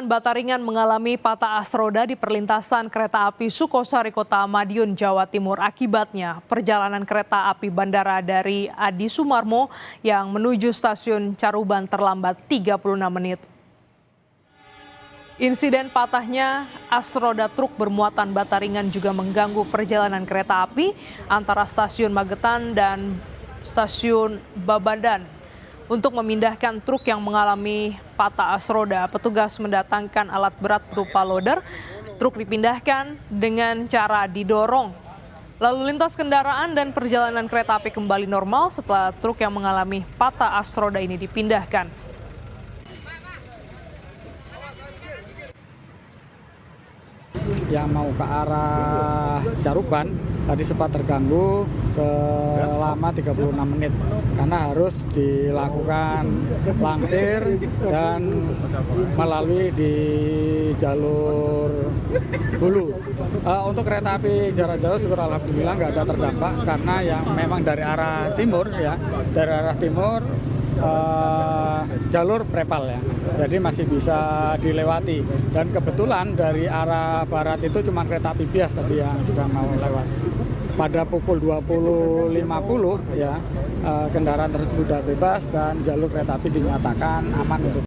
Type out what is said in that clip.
Ratusan bataringan mengalami patah as roda di perlintasan kereta api Sukosari Kota Madiun, Jawa Timur. Akibatnya, perjalanan kereta api bandara dari Adi Sumarmo yang menuju stasiun Caruban terlambat 36 menit. Insiden patahnya as roda truk bermuatan bataringan juga mengganggu perjalanan kereta api antara stasiun Magetan dan stasiun Babadan. Untuk memindahkan truk yang mengalami patah as roda, petugas mendatangkan alat berat berupa loader. Truk dipindahkan dengan cara didorong. Lalu lintas kendaraan dan perjalanan kereta api kembali normal setelah truk yang mengalami patah as roda ini dipindahkan. Yang mau ke arah Caruban tadi sempat terganggu selama 36 menit karena harus dilakukan langsir dan melalui di jalur hulu. Untuk kereta api jarak jauh syukur alhamdulillah nggak ada terdampak karena yang memang dari arah timur ya, dari arah timur jalur prepal ya, jadi masih bisa dilewati. Dan kebetulan dari arah barat itu cuma kereta api bias tadi yang sedang mau lewat. Pada pukul 20.50 ya, kendaraan tersebut sudah bebas dan jalur kereta api dinyatakan aman untuk